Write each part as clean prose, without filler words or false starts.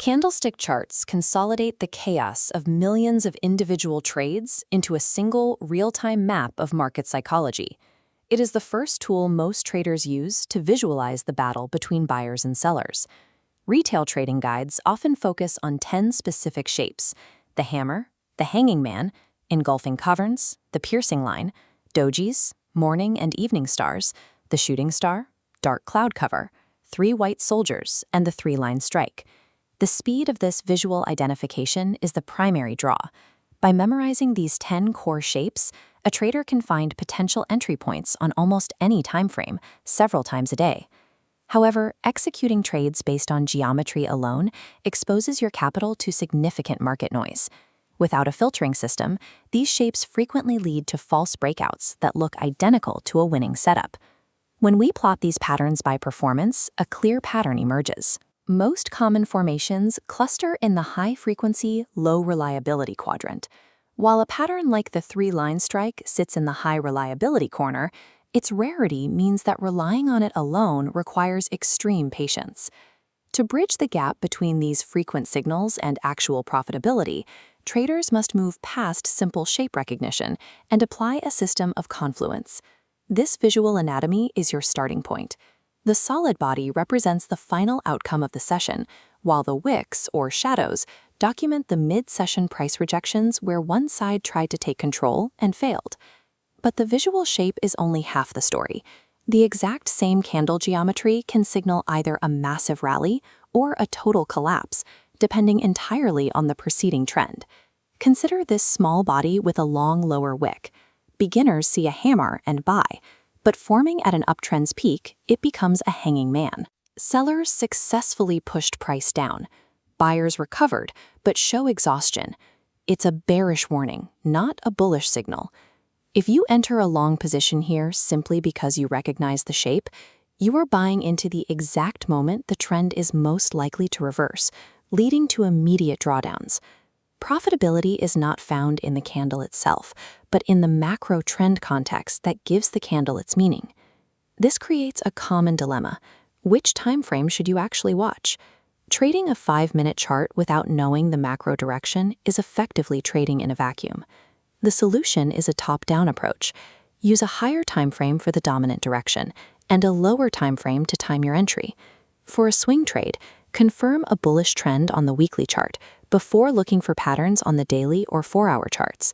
Candlestick charts consolidate the chaos of millions of individual trades into a single, real-time map of market psychology. It is the first tool most traders use to visualize the battle between buyers and sellers. Retail trading guides often focus on 10 specific shapes: the hammer, the hanging man, engulfing caverns, the piercing line, dojis, morning and evening stars, the shooting star, dark cloud cover, 3 white soldiers, and the 3-line strike. The speed of this visual identification is the primary draw. By memorizing these 10 core shapes, a trader can find potential entry points on almost any time frame, several times a day. However, executing trades based on geometry alone exposes your capital to significant market noise. Without a filtering system, these shapes frequently lead to false breakouts that look identical to a winning setup. When we plot these patterns by performance, a clear pattern emerges. Most common formations cluster in the high-frequency, low-reliability quadrant. While a pattern like the 3-line strike sits in the high-reliability corner, its rarity means that relying on it alone requires extreme patience. To bridge the gap between these frequent signals and actual profitability, traders must move past simple shape recognition and apply a system of confluence. This visual anatomy is your starting point. The solid body represents the final outcome of the session, while the wicks, or shadows, document the mid-session price rejections where one side tried to take control and failed. But the visual shape is only half the story. The exact same candle geometry can signal either a massive rally or a total collapse, depending entirely on the preceding trend. Consider this small body with a long lower wick. Beginners see a hammer and buy, but forming at an uptrend's peak, it becomes a hanging man. Sellers successfully pushed price down. Buyers recovered, but show exhaustion. It's a bearish warning, not a bullish signal. If you enter a long position here simply because you recognize the shape, you are buying into the exact moment the trend is most likely to reverse, leading to immediate drawdowns. Profitability is not found in the candle itself, but in the macro trend context that gives the candle its meaning. This creates a common dilemma. Which time frame should you actually watch? Trading a 5-minute chart without knowing the macro direction is effectively trading in a vacuum. The solution is a top-down approach. Use a higher time frame for the dominant direction and a lower time frame to time your entry. For a swing trade, confirm a bullish trend on the weekly chart before looking for patterns on the daily or 4-hour charts.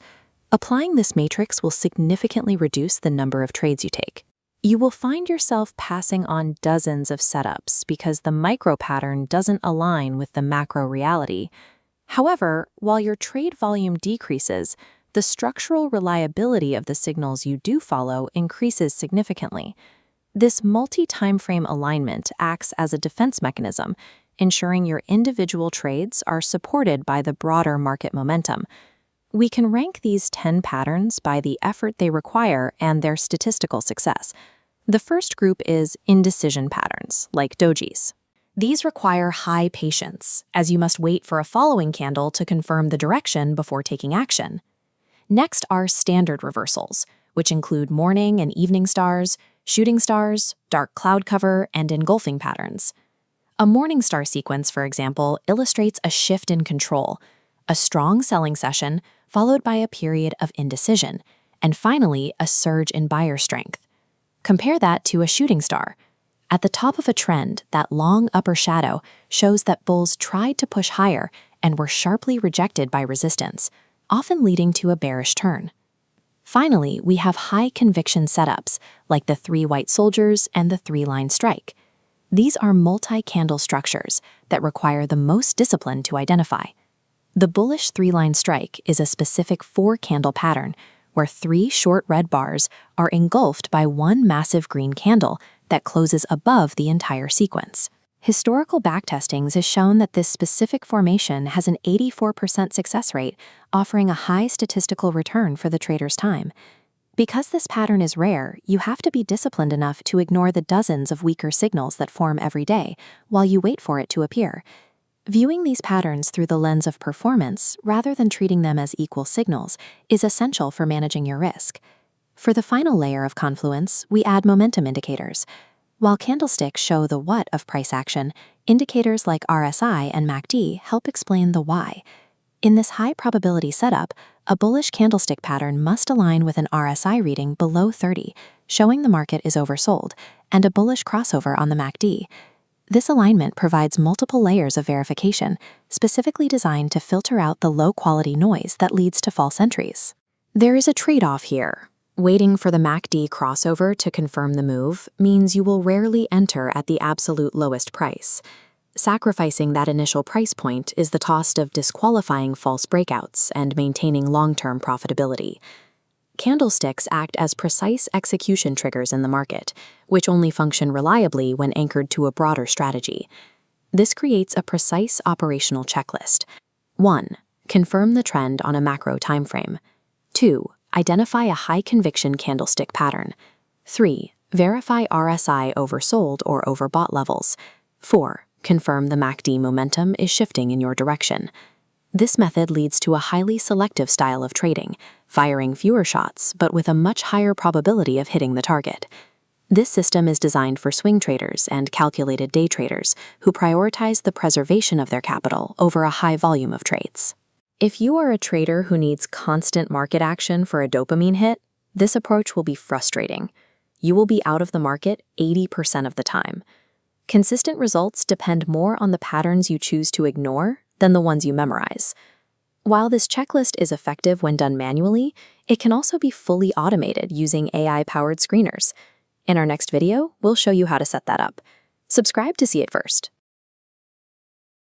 Applying this matrix will significantly reduce the number of trades you take. You will find yourself passing on dozens of setups because the micro pattern doesn't align with the macro reality. However, while your trade volume decreases, the structural reliability of the signals you do follow increases significantly. This multi-timeframe alignment acts as a defense mechanism, ensuring your individual trades are supported by the broader market momentum. We can rank these 10 patterns by the effort they require and their statistical success. The first group is indecision patterns, like dojis. These require high patience, as you must wait for a following candle to confirm the direction before taking action. Next are standard reversals, which include morning and evening stars, shooting stars, dark cloud cover, and engulfing patterns. A morning star sequence, for example, illustrates a shift in control, a strong selling session followed by a period of indecision, and finally a surge in buyer strength. Compare that to a shooting star. At the top of a trend, that long upper shadow shows that bulls tried to push higher and were sharply rejected by resistance, often leading to a bearish turn. Finally, we have high conviction setups, like the 3 white soldiers and the 3-line strike. These are multi-candle structures that require the most discipline to identify. The bullish 3-line strike is a specific 4-candle pattern where 3 short red bars are engulfed by one massive green candle that closes above the entire sequence. Historical backtestings has shown that this specific formation has an 84% success rate, offering a high statistical return for the trader's time. Because this pattern is rare, you have to be disciplined enough to ignore the dozens of weaker signals that form every day while you wait for it to appear. Viewing these patterns through the lens of performance, rather than treating them as equal signals, is essential for managing your risk. For the final layer of Confluence, we add momentum indicators. While candlesticks show the what of price action, indicators like RSI and MACD help explain the why. In this high-probability setup, a bullish candlestick pattern must align with an RSI reading below 30, showing the market is oversold, and a bullish crossover on the MACD. This alignment provides multiple layers of verification, specifically designed to filter out the low-quality noise that leads to false entries. There is a trade-off here. Waiting for the MACD crossover to confirm the move means you will rarely enter at the absolute lowest price. Sacrificing that initial price point is the cost of disqualifying false breakouts and maintaining long-term profitability. Candlesticks act as precise execution triggers in the market, which only function reliably when anchored to a broader strategy. This creates a precise operational checklist. 1. Confirm the trend on a macro timeframe. 2. Identify a high-conviction candlestick pattern. 3. Verify RSI oversold or overbought levels. 4. Confirm the MACD momentum is shifting in your direction. This method leads to a highly selective style of trading, firing fewer shots but with a much higher probability of hitting the target. This system is designed for swing traders and calculated day traders who prioritize the preservation of their capital over a high volume of trades. If you are a trader who needs constant market action for a dopamine hit, this approach will be frustrating. You will be out of the market 80% of the time. Consistent results depend more on the patterns you choose to ignore than the ones you memorize. While this checklist is effective when done manually, it can also be fully automated using AI-powered screeners. In our next video, we'll show you how to set that up. Subscribe to see it first.